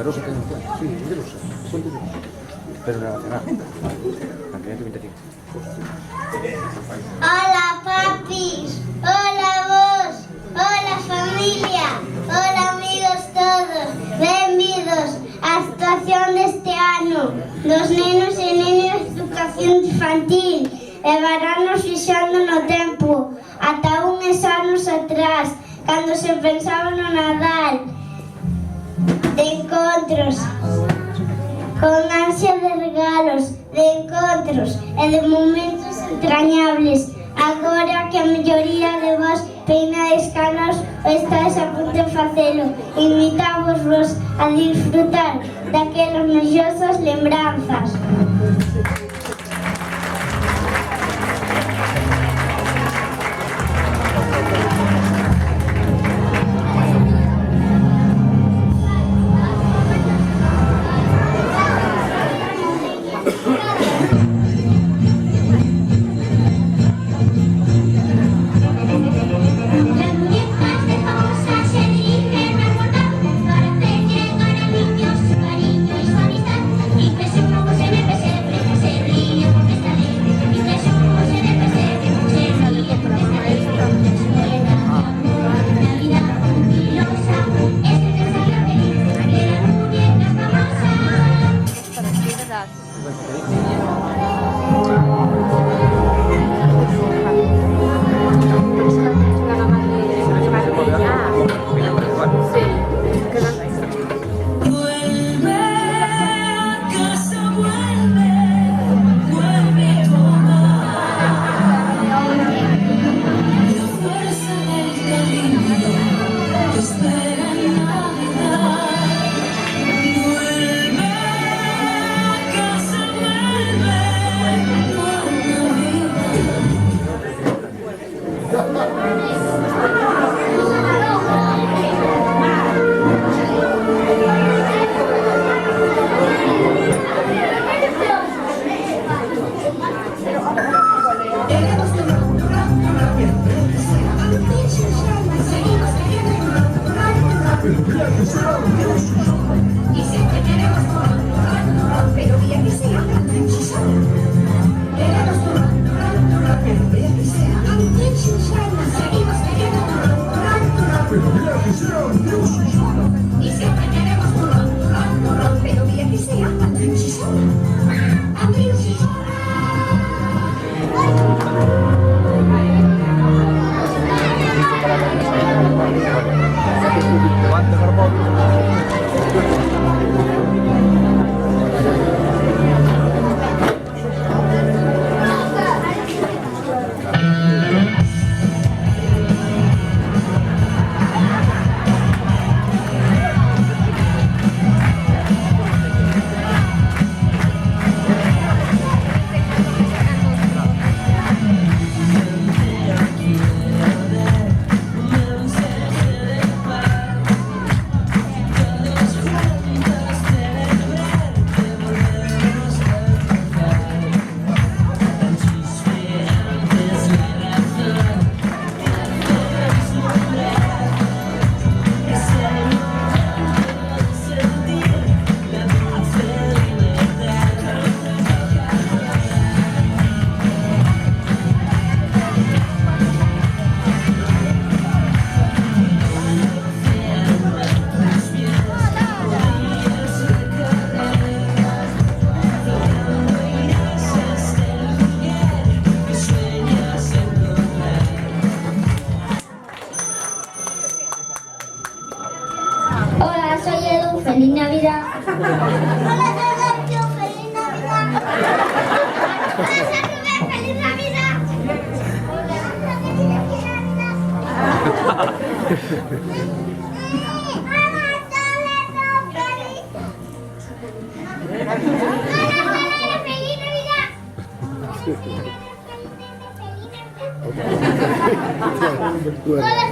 numerosa que sí, de los pero relacionada. Cantidad de 25. Hola papis, hola vos, hola familia, hola amigos todos, benvidos á actuación deste ano dos nenos e nenas de educación infantil e varanos fixando no tempo ata uns anos atrás, cando se pensaba no Nadal, de encontros con ansia de regalos, de encontros e de momentos entrañables. Agora que a maioría de vos peinades canos ou estáis a punto de facelo, invitamos-vos a disfrutar daquelas mellosas lembranzas. Feliz Navidad. Hola, Sergio, feliz Navidad. Hola, Sergio, feliz Navidad. Hola, Silvia, feliz Navidad. Hola,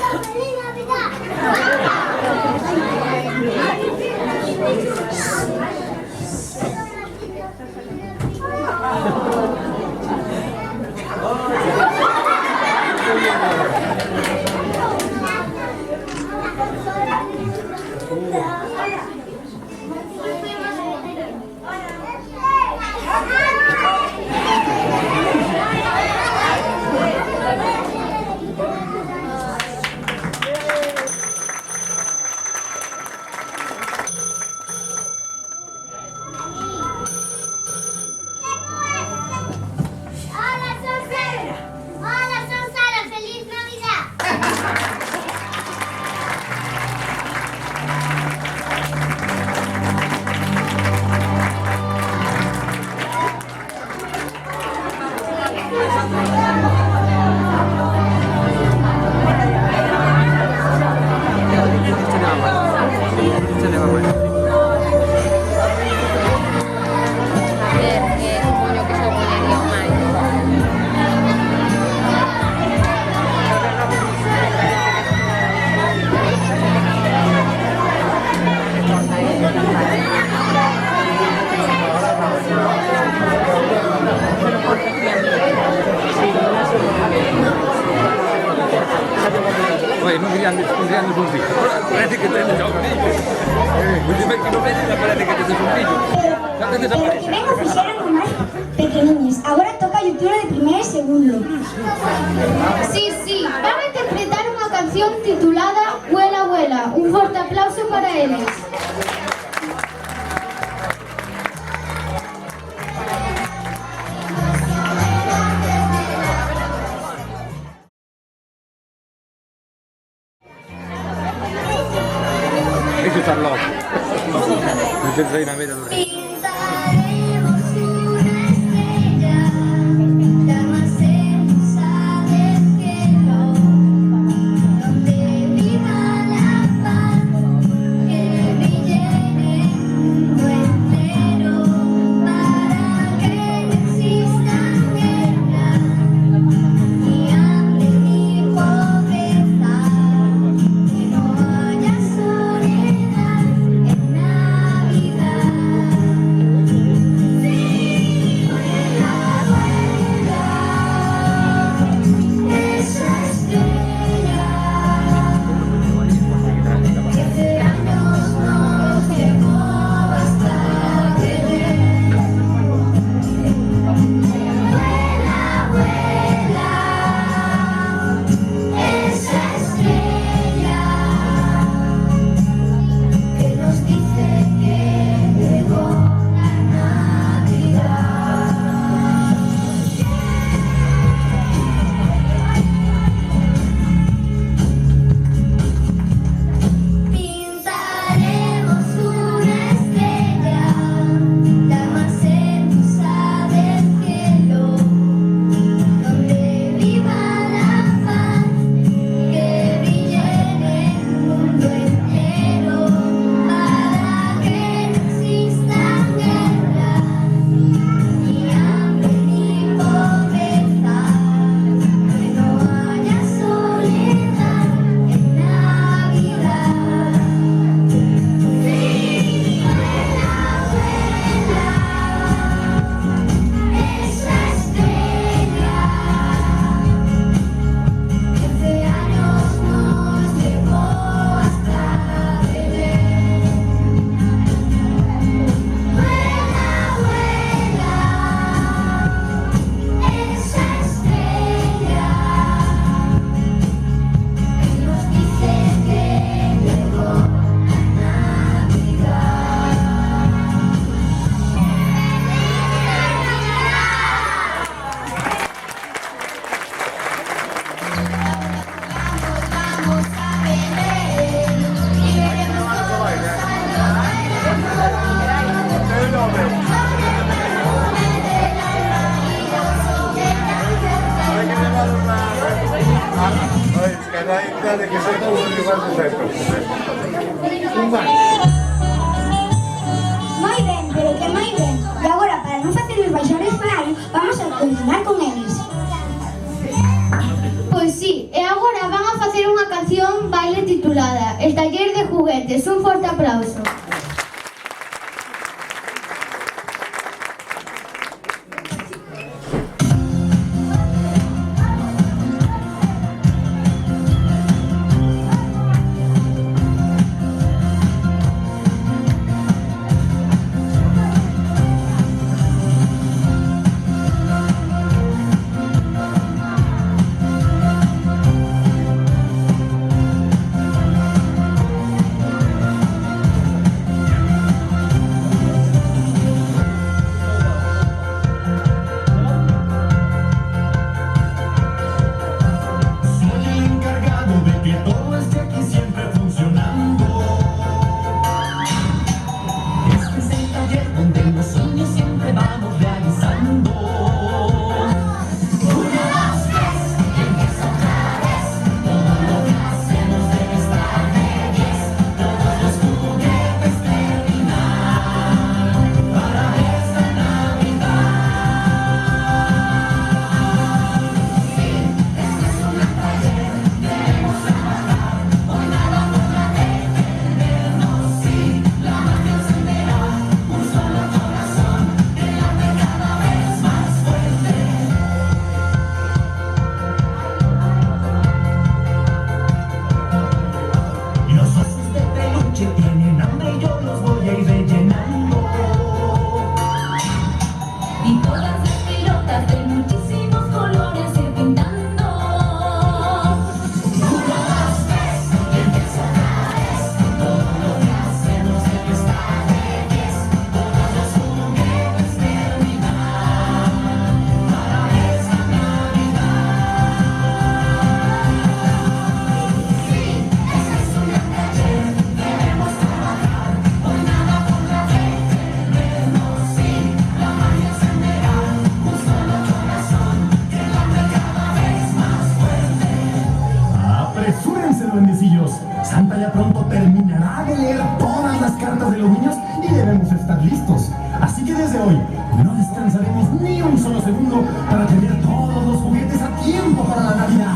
Mario, feliz Navidad. Hola, ganas un fillo. Parece que tenes un fillo. Dime que non veñes, parece que tenes un fillo. Xa tenes a Pero que pareja. vengo fixeron o máis pequeniños. Agora toca a lectura de primeiro e segundo. Sí, sí, van a interpretar unha canción titulada Vuela, vuela. Un forte aplauso para eles. Eso está loco. Non te traen a ver al rey. Pintaremos una estrella, la más hermosa del cielo, donde viva la paz, que brille en el mundo entero, para que no existan guerras, ni hambre ni pobreza, que no haya soledad en Navidad. Sí, vuela, vuela, esa estrella que hace años nos llegó hasta querer. Vuela, vuela, esa estrella que nos dice que llegó la Navidad. Pintaremos una estrella, la más hermosa del cielo, donde viva la paz, que brille en el mundo entero, para que no existan guerras, ni hambre ni pobreza, que no haya soledad en Navidad. Sí, vuela, vuela, esa estrella que hace años nos llevó hasta Belén. Vuela, vuela, esa estrella que nos dice que llegó la Vamos a Belén y veremos todos al Moi ben, pero que moi ben. E agora, para non facerlos baixar o escenario, vamos a continuar con eles. Pois sí, e agora van a facer unha canción baile titulada El taller de juguetes. Un forte aplauso. desde hoy no descansaremos ni un solo segundo para tener todos los juguetes a tiempo para la Navidad.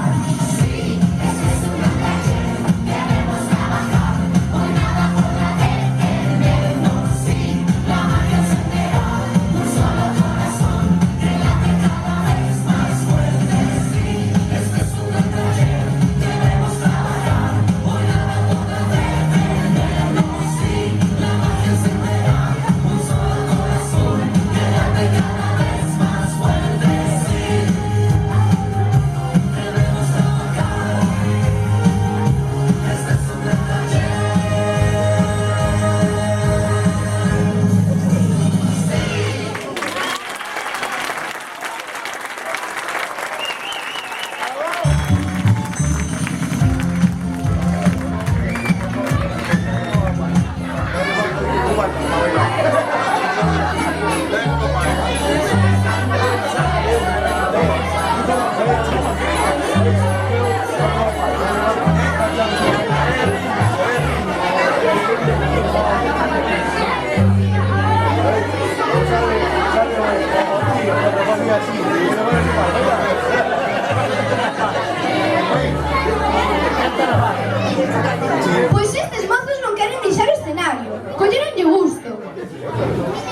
Pois estes mozos non queren deixar o escenario. Colleronlle gusto.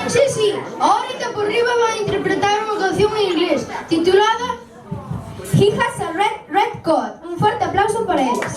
Sí, ahorita por riba van a interpretar unha canción en inglés titulada He Has a Red Coat. Un forte aplauso para eles.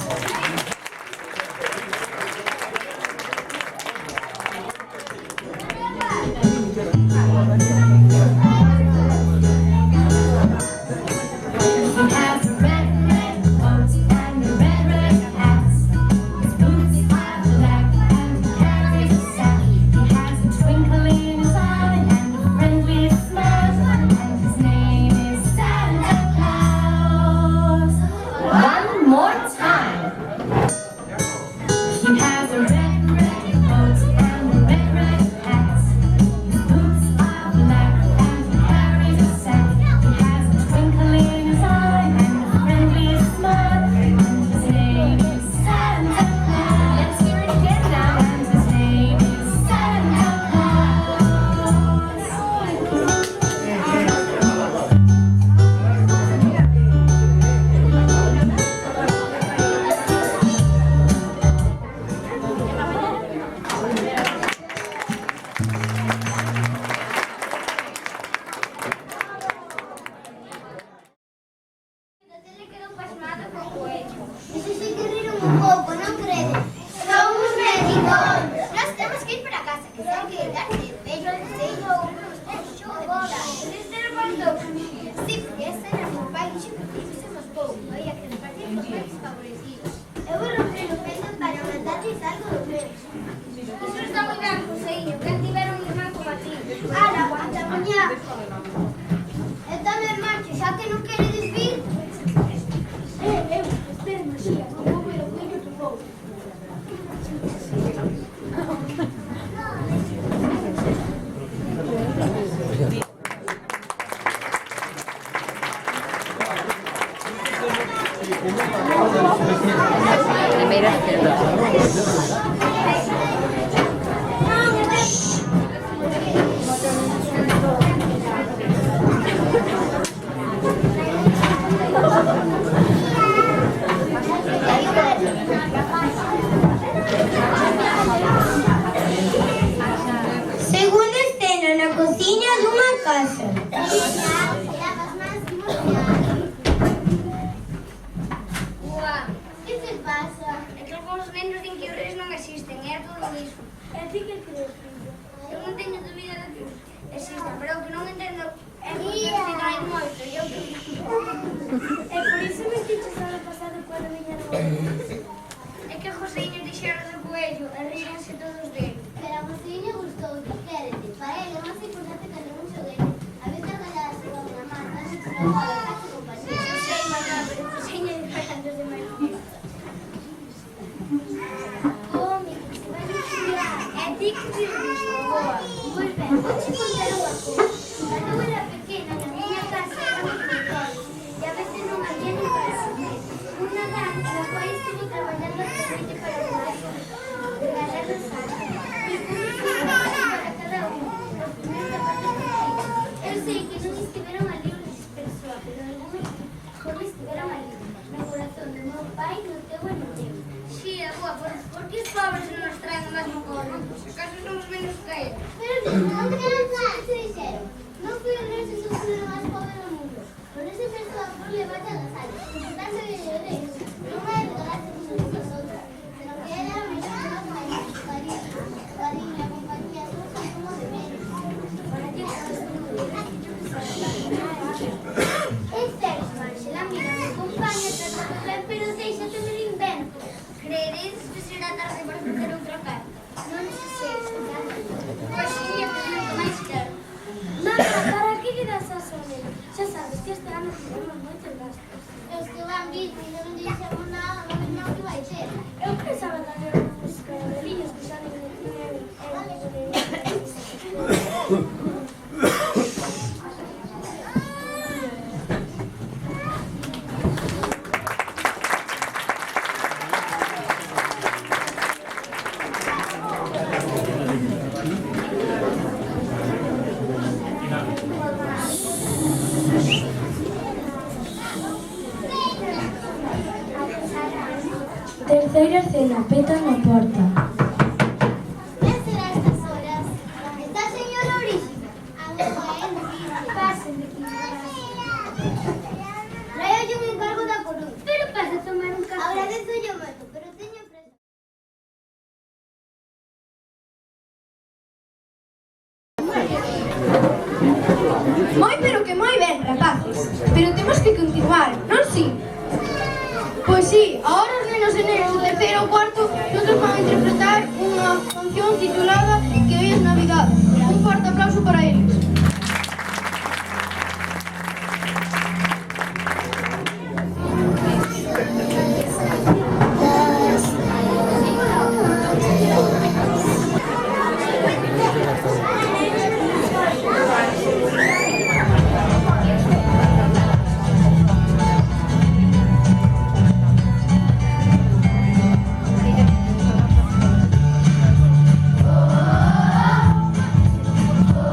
Segunda escena na cociña dunha casa. Que te pasa? É que os nenos din que os reis non existen, é todo iso. E ti que crees, fillo? Eu non teño dúbida de que existen, pero o que non entendo é que se traen moito. E por iso me dices ano pasado cando viñeron os é que Joseiño dixeron do coello e rírense todos dele. Pero a Joseiño gustou, quérete. Para ele é máis importante que un xoguete. A vez de ganar a súa mamá, non se trabou a casa compañía. Eu sei, mamá, pero Joseiño é diferente dos demais. É ti que te visto, boa. Pois ben, vou te contar unha cousa. Cando eu era pequena, na miña casa era un escritorio e a veces non había ni para comer. Un Nadal, meu pai estivo traballando especialmente para os máis. Regalar os anos. E por iso para cada un, os primeiros No fui el rey, soy el más pobre del mundo. Por ese gesto de amor le vaya a las alas. Tanto que yo de eso. No me regalaste como nosotros. Pero que era mi hermano cariño, compañía, somos como de menos. Para ti, Esther, Marcela, mira, me acompaña, trata de plan, pero deixa-te no inverno. Creeredes que será tarde para fazer outra carta. Non se sei, pois xiña, pero non máis claro. Mamá, para que lle das a Sonia? Xa sabes que este ano tivemos moitos gastos. Os que van vir e non dixemos nada, non vemos que vai ser. Eu pensaba traer uns carabeliños que xa non tiñen Terceira cena, peta na porta. ¿Qué será estas horas? ¿Está señora Aurísima? Pasen de aquí. Traigo yo un encargo da Coruña. Pero pasa a tomar un café. Agradezo yo moito, pero teño presa. Pero que moi ben, rapaces. Pero temos que continuar, non si? Pois si, agora os nenos e nenas do terceiro ou cuarto nos van a interpretar unha canción titulada Que hoy es Navidad. Un forte aplauso para eles. Oh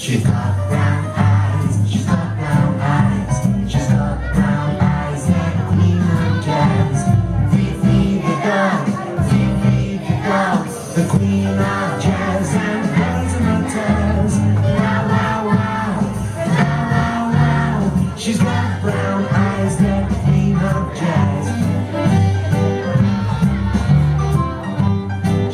She's got brown eyes, she's got brown eyes, she's got brown eyes like Queen of Jazz. Fifi the dog, the Queen of Jazz and bells in her tails. Wow, wow, wow, wow, wow, wow. She's got brown eyes like Queen of Jazz.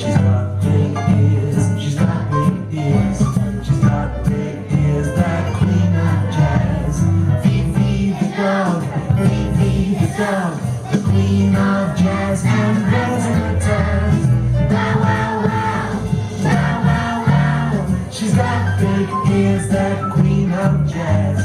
She's got big ears, she's got big ears, she's got big ears like Queen of Jazz. Fifi the dog, the Queen of Jazz and bells in her tails. Wow, wow, wow, wow, wow, wow. She's got big ears like Queen of Jazz.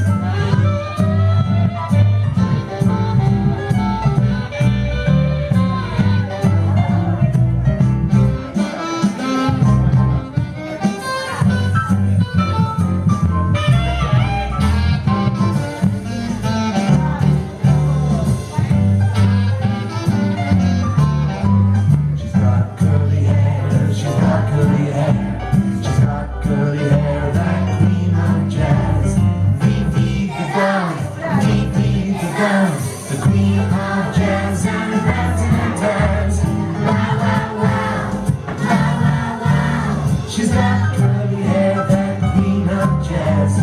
She's got curly hair, she's got curly hair, she's got curly hair like Queen of Jazz. Fifi the dog, the Queen of Jazz and bells in her tails. Wow, wow, wow, wow, wow, wow. She's got curly hair like Queen of Jazz.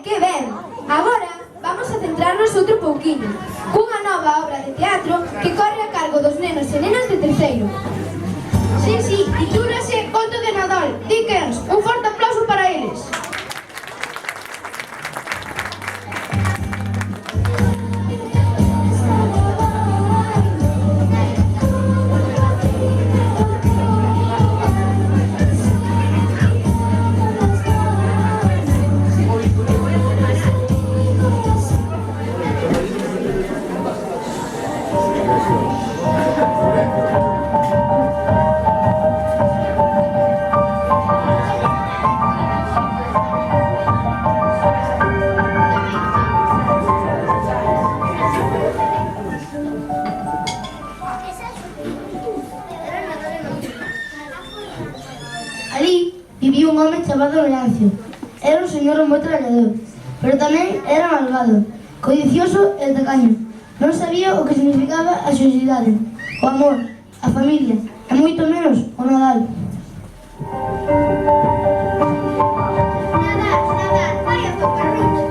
Que ben! Agora vamos a centrarnos outro pouquiño cunha nova obra de teatro que corre a cargo dos nenos e nenas de terceiro. Sí, titúlase Conto de Nadal, Dickens. Un forte aplauso para eles. Alí vivía un home chamado Leoncio. Era un señor moi traballador, pero tamén era malvado, codicioso e tacaño. Non sabía o que significaba a sociedade, o amor, a familia, e moito menos o Nadal. Nadal, vai ao teu carrucho.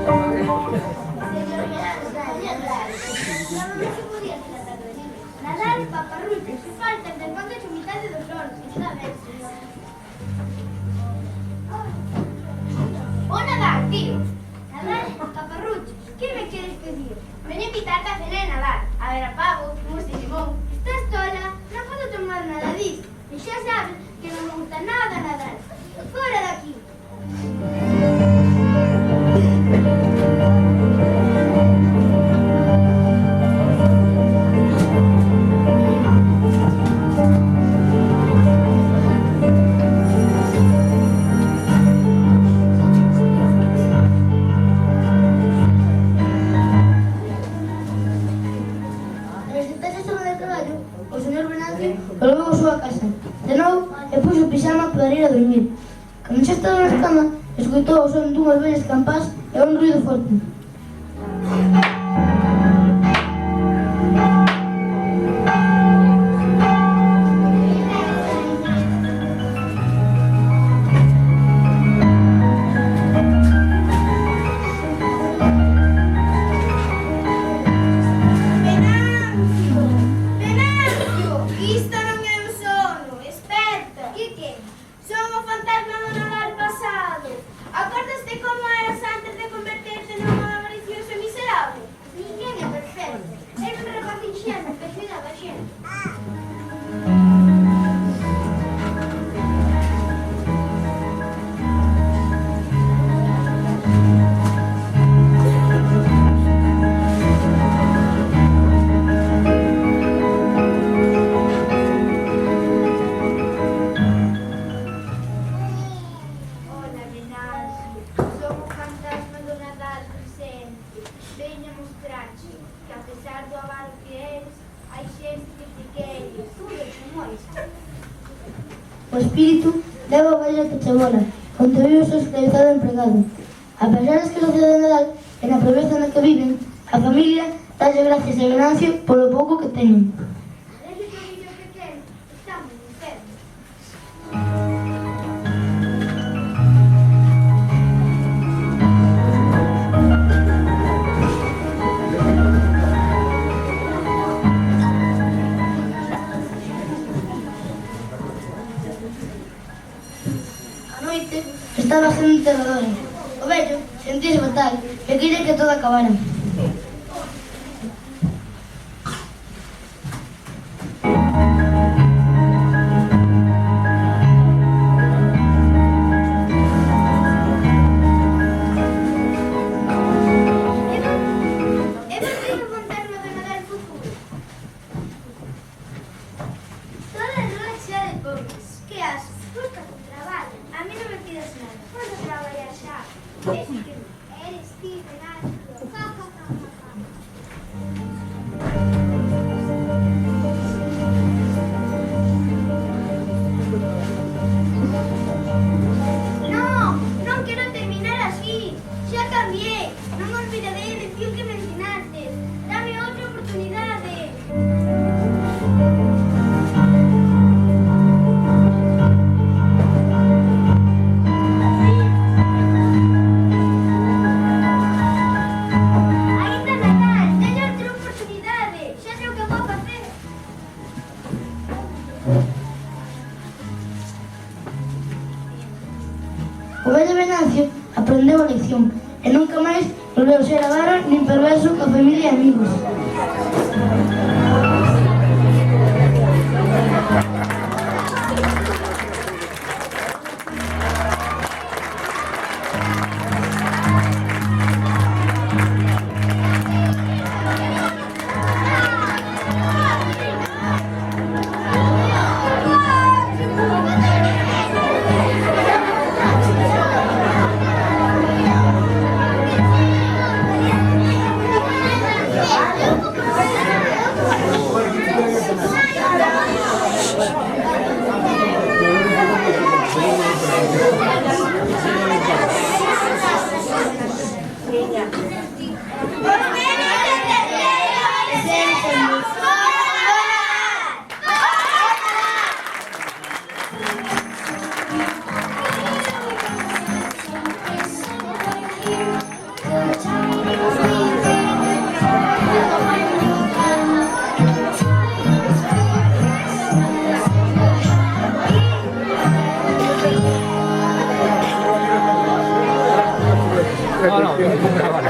Nadal, paparruchos, que faltan del pan de chumitade dos hortos, está ben, señor. O Nadal, tío. Nadal, paparruchos, que me queres pedir? Ven a invitarte a cena de Nadal, a ver a pavo, mousse de limón. Estás tola, non podo tomar nada disso. E xa sabes que non me gusta nada Nadal. Fora de aquí. Volveu a súa casa, cenou e puxo o pixama para ir a dormir. Cando xa estaba na cama, escoitou o son dunhas vellas campás e un ruido forte. Acordaste como eras antes de convertirte nun avaricioso e miserable? Ninguén é perfecto. Era un rapaz inxenuo que cuidaba a xente. Hola, Venancio. Son o fantasma do Nadal presente. Veña mostrache que a pesar do avaro que eres, hai xente que te quere. O espírito leva a vella que che vola, onde vive o seu esclavizado empregado. A pesar das que sociedade de Nadal e na pobreza na que viven, a familia dalle gracias a Venancio polo pouco que teñen. Ese tobillo pequeno está moi enfermo. A noite estaba sendo enterradora. O vello sentise fatal e quería que todo acabara. É verdade o fantasma do Nadal futuro. Toda a rúa chea de pobres. Que asco, busca tu traballo. A mí non me pidas nada. Podes traballar xa. Ese que eres ti, Venancio. Ja, ja, ja, ja, ja. Non, non quero terminar así. Xa cambié. Non me olvidarei de ti o que me ensinaste. Dame outra oportunidade. Ainda Nadal, teño outra oportunidade. Xa sei o que vou facer. O vello Venancio aprendeu a lección e nunca máis volveu ser avaro nin perverso coa familia e amigos. No, no, vale.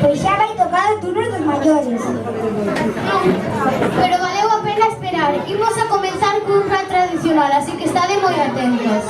Pois xa vai tocar o turno dos maiores. Pero valeu a pena esperar. Imos a comenzar cun rap tradicional, así que estade moi atentos.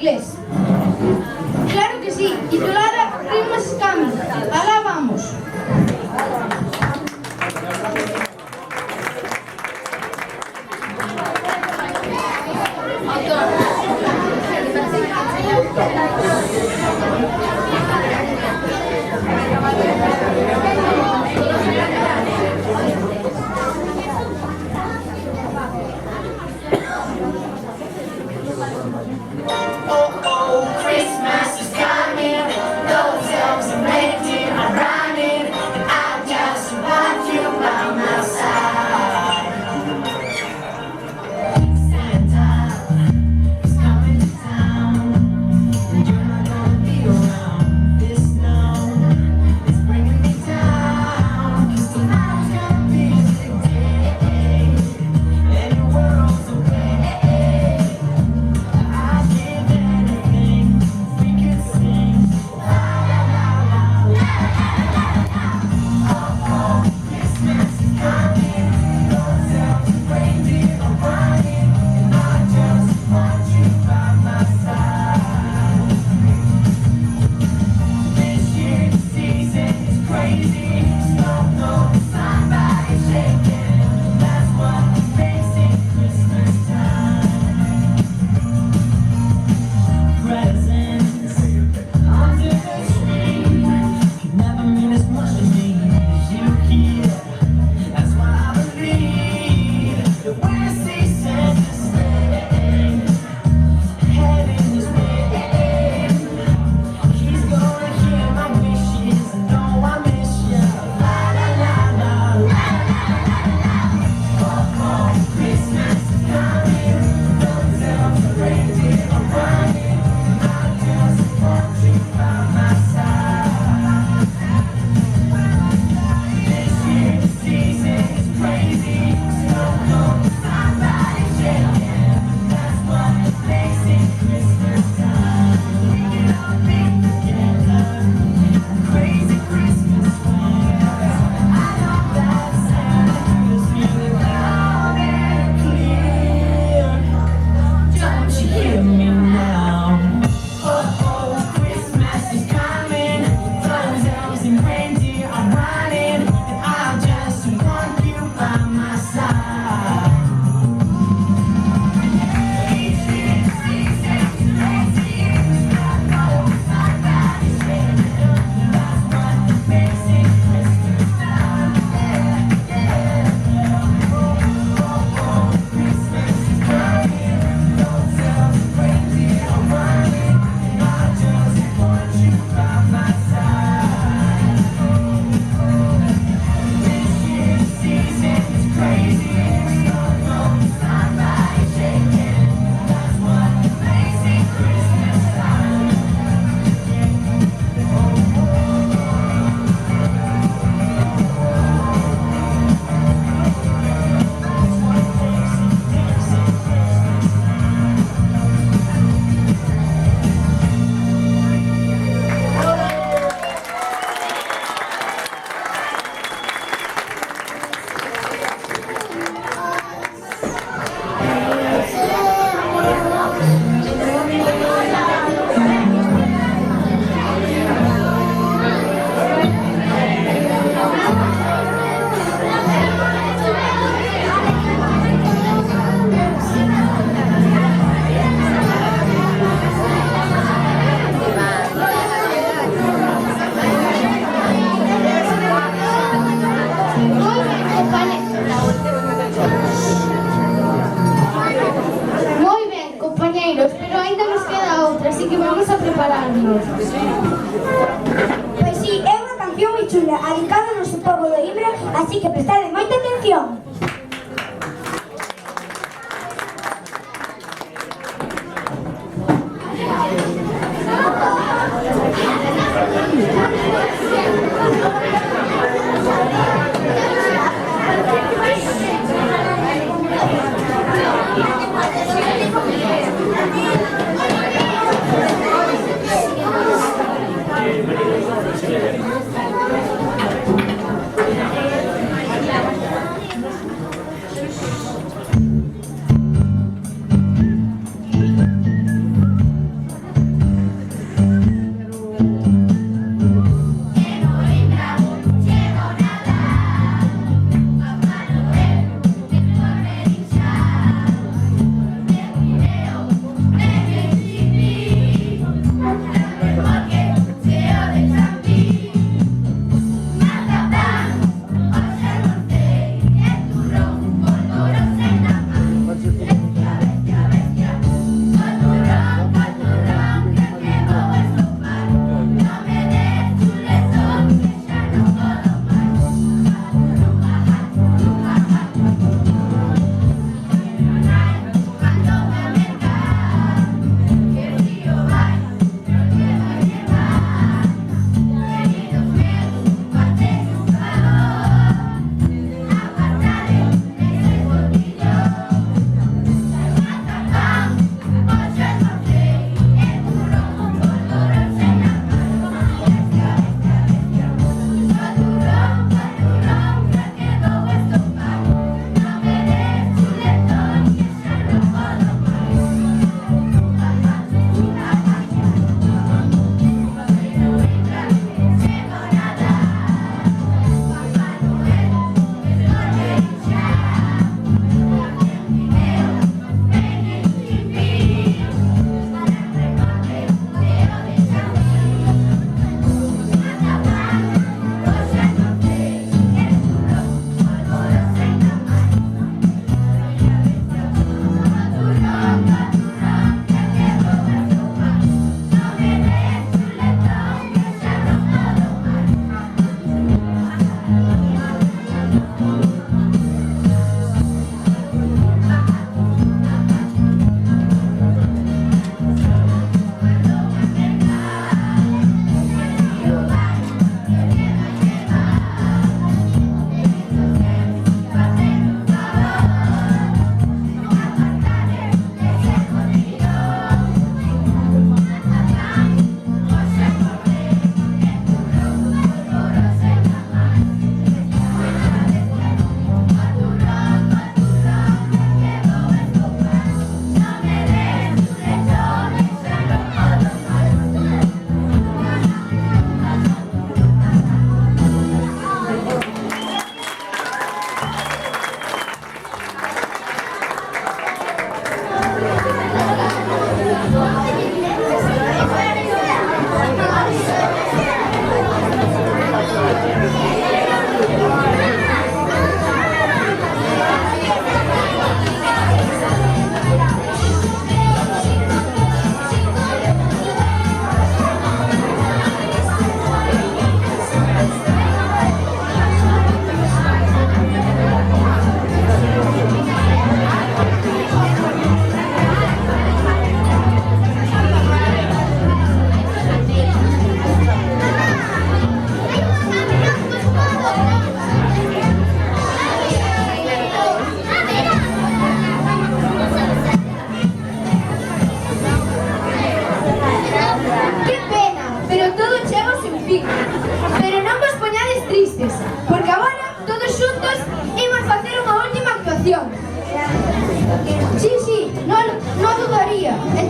inglés. Claro que sí, titulada Christmas is Coming. ¡Alá vamos! Christmas is coming, those elves are reindeer are running, and I just want you by my side. Santa is coming to town, and you're not gonna be around. This snow is bringing me down, 'cause tonight's gonna be the day, and your world's away. I'd give anything if we could sing. La la la la la la la la. Oh oh, Christmas is coming. Those elves and reindeer are running, and I just want you by my side. This year the season is crazy. Snow cones, somebody's shaking. That's what makes it Christmas time. Presents under the tree could never mean as much to me as you here. That's what I believe. That when I say Santa's staying, heading this way, he's gonna hear my wishes and know I miss you. La la la la la la la. Oh oh, Christmas is coming. Those elves and reindeer are running. I just want you by my side. This year the season is crazy. Snow cones, somebody's shaking. That's what makes it Christmas time. We can all be together. Crazy Christmas sweaters. I know that Santa Cruz feeling loud and clear. Don't you hear me now? Oh oh, Christmas is coming. Those elves and reindeer are running, and I just want you by my side. Each year the season is crazy. Snow cones, somebody's shaking. That's what makes it Christmas time. Oh oh, Christmas is coming. Those elves and reindeer are running, and I just want you by my side. This year the season is crazy. Snow cones, somebody's shaking. That's what makes it Christmas time. Moi ben, compañeiros, pero ainda nos queda outra, así que vamos a prepararnos. Pois sí, é unha canción moi chula, adicada ao noso pobo do Ibra, así que prestade moita atención. Sí, sí, no dudaría. E